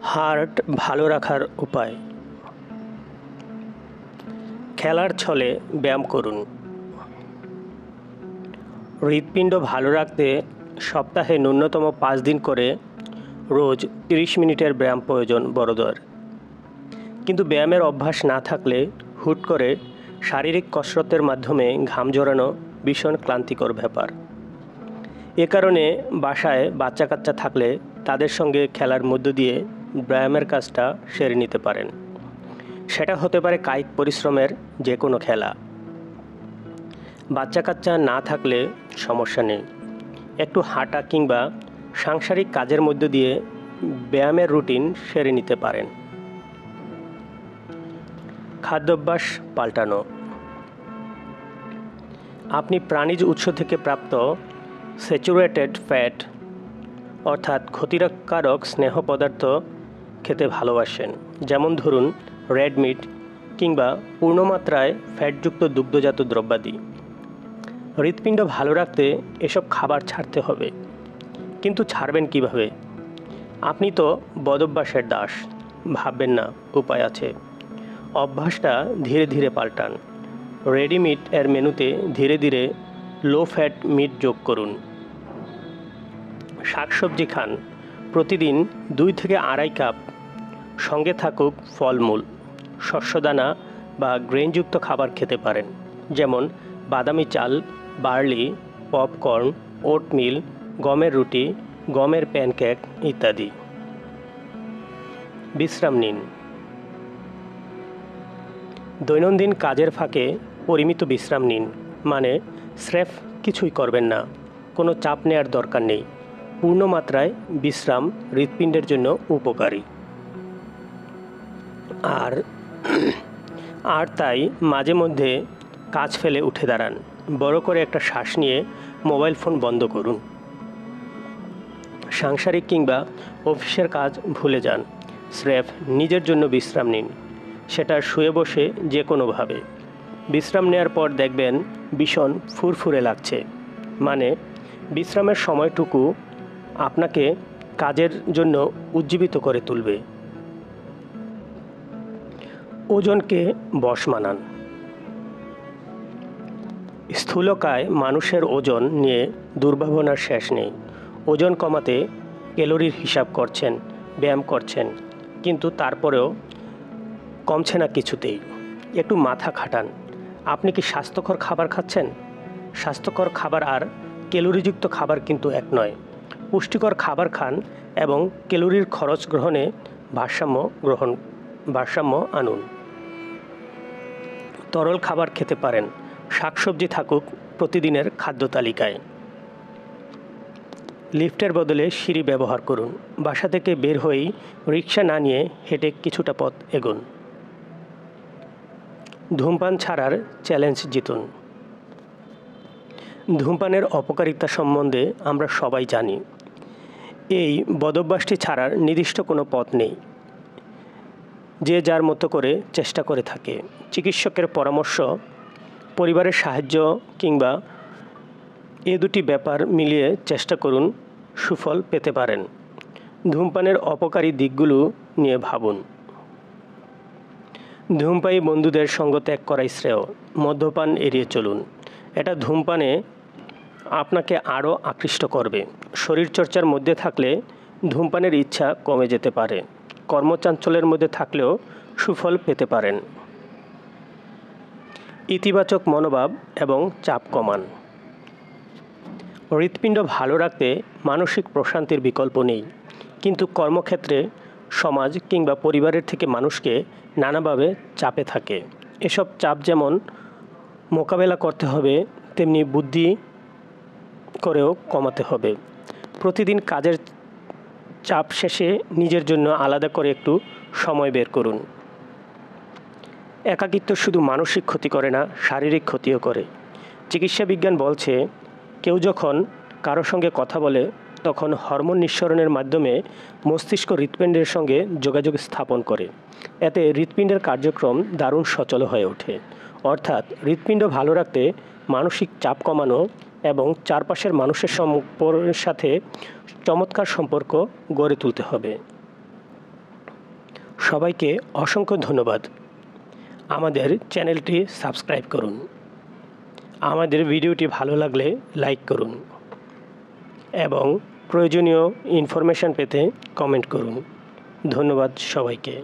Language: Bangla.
হার্ট ভালো রাখার উপায়। খেলার ছলে ব্যায়াম করুন। হৃৎপিণ্ড ভালো রাখতে সপ্তাহে ন্যূনতম 5 দিন করে রোজ 30 মিনিটের ব্যায়াম প্রয়োজন বড়দের। কিন্তু ব্যায়ামের অভ্যাস না থাকলে হুট করে শারীরিক কসরতের মাধ্যমে ঘাম ঝরানো ভীষণ ক্লান্তিকর ব্যাপার। এ কারণে বাসায় বাচ্চা কাচ্চা থাকলে তাদের সঙ্গে খেলার মধ্য দিয়ে ব্যায়ামের কাজটা সেরে নিতে পারেন। সেটা হতে পারে কায়িক পরিশ্রমের যে কোনো খেলা। বাচ্চা কাচ্চা না থাকলে সমস্যা নেই, একটু হাঁটা কিংবা সাংসারিক কাজের মধ্য দিয়ে ব্যায়ামের রুটিন সেরে নিতে পারেন। খাদ্যাভ্যাস পাল্টানো। আপনি প্রাণীজ উৎস থেকে প্রাপ্ত স্যাচুরেটেড ফ্যাট অর্থাৎ ক্ষতিকারক স্নেহ পদার্থ খেতে ভালোবাসেন, যেমন ধরুন রেড মিট কিংবা পূর্ণমাত্রায় ফ্যাটযুক্ত দুগ্ধজাত দ্রব্যাদি। হৃৎপিণ্ড ভালো রাখতে এসব খাবার ছাড়তে হবে, কিন্তু ছাড়বেন কিভাবে? আপনি তো বদভ্যাসের দাস, ভাববেন না উপায় আছে। অভ্যাসটা ধীরে ধীরে পাল্টান। রেডি মিট এর মেনুতে ধীরে ধীরে লো ফ্যাট মিট যোগ করুন। শাকসবজি খান, প্রতিদিন 2 থেকে 2.5 কাপ। সঙ্গে থাকুক ফলমূল, শস্যদানা বা গ্রেনযুক্ত খাবার খেতে পারেন, যেমন বাদামি চাল, বার্লি, পপকর্ন, ওটমিল, গমের রুটি, গমের প্যানকেক ইত্যাদি। বিশ্রাম নিন। দৈনন্দিন কাজের ফাঁকে পরিমিত বিশ্রাম নিন, মানে স্রেফ কিছুই করবেন না, কোনো চাপ নেওয়ার দরকার নেই। পূর্ণমাত্রায় বিশ্রাম হৃৎপিণ্ডের জন্য উপকারী। আর তাই মাঝে মধ্যে কাজ ফেলে উঠে দাঁড়ান, বড় করে একটা শ্বাস নিয়ে মোবাইল ফোন বন্ধ করুন। সাংসারিক কিংবা অফিসের কাজ ভুলে যান, স্রেফ নিজের জন্য বিশ্রাম নিন, সেটা শুয়ে বসে যে কোনোভাবে। বিশ্রাম নেওয়ার পর দেখবেন ভীষণ ফুরফুরে লাগছে, মানে বিশ্রামের সময়টুকু আপনাকে কাজের জন্য উজ্জীবিত করে তুলবে। ওজনকে বশ মানান। স্থূলকায় মানুষের ওজন নিয়ে দুর্ভাবনার শেষ নেই। ওজন কমাতে ক্যালোরির হিসাব করছেন, ব্যায়াম করছেন, কিন্তু তারপরেও কমছে না কিছুতেই। একটু মাথা খাটান। আপনি কি স্বাস্থ্যকর খাবার খাচ্ছেন? স্বাস্থ্যকর খাবার আর ক্যালোরিযুক্ত খাবার কিন্তু এক নয়। পুষ্টিকর খাবার খান এবং ক্যালোরির খরচ গ্রহণে ভারসাম্য আনুন। তরল খাবার খেতে পারেন, শাকসবজি থাকুক প্রতিদিনের খাদ্য তালিকায়। লিফটের বদলে সিঁড়ি ব্যবহার করুন। বাসা থেকে বের হয়েই রিক্সা না নিয়ে হেঁটে কিছুটা পথ এগোন। ধূমপান ছাড়ার চ্যালেঞ্জ জিতুন। ধূমপানের অপকারিতা সম্বন্ধে আমরা সবাই জানি। এই বদভ্যাসটি ছাড়ার নির্দিষ্ট কোনো পথ নেই, যে যার মতো করে চেষ্টা করে থাকে। চিকিৎসকের পরামর্শ, পরিবারের সাহায্য কিংবা দুটি ব্যাপার মিলিয়ে চেষ্টা করুন, সুফল পেতে পারেন। ধূমপানের অপকারী দিকগুলো নিয়ে ভাবুন। ধূমপায়ী বন্ধুদের সঙ্গ ত্যাগ করাই শ্রেয়। মদ্যপান এড়িয়ে চলুন, এটা ধূমপানে আপনাকে আরও আকৃষ্ট করবে। শরীরচর্চার মধ্যে থাকলে ধূমপানের ইচ্ছা কমে যেতে পারে। কর্মচাঞ্চল্যের মধ্যে থাকলেও সুফল পেতে পারেন। ইতিবাচক মনোভাব এবং চাপ কমান। হৃৎপিণ্ড ভালো রাখতে মানসিক প্রশান্তির বিকল্প নেই, কিন্তু কর্মক্ষেত্রে সমাজ কিংবা পরিবারের থেকে মানুষকে নানাভাবে চাপে থাকে। এসব চাপ যেমন মোকাবেলা করতে হবে, তেমনি বুদ্ধি করেও কমাতে হবে। প্রতিদিন কাজের চাপ শেষে নিজের জন্য আলাদা করে একটু সময় বের করুন। একাকিত্ব শুধু মানসিক ক্ষতি করে না, শারীরিক ক্ষতিও করে। চিকিৎসা বিজ্ঞান বলছে, কেউ যখন কারো সঙ্গে কথা বলে তখন হরমোন নিঃসরণের মাধ্যমে মস্তিষ্ক হৃৎপিণ্ডের সঙ্গে যোগাযোগ স্থাপন করে। এতে হৃৎপিণ্ডের কার্যক্রম দারুণ সচল হয়ে ওঠে। অর্থাৎ হৃৎপিণ্ড ভালো রাখতে মানসিক চাপ কমানো এবং চারপাশের মানুষের সাথে চমৎকার সম্পর্ক গড়ে তুলতে হবে। সবাইকে অসংখ্য ধন্যবাদ। আমাদের চ্যানেলটি সাবস্ক্রাইব করুন। আমাদের ভিডিওটি ভালো লাগলে লাইক করুন এবং প্রয়োজনীয় ইনফরমেশন পেতে কমেন্ট করুন। ধন্যবাদ সবাইকে।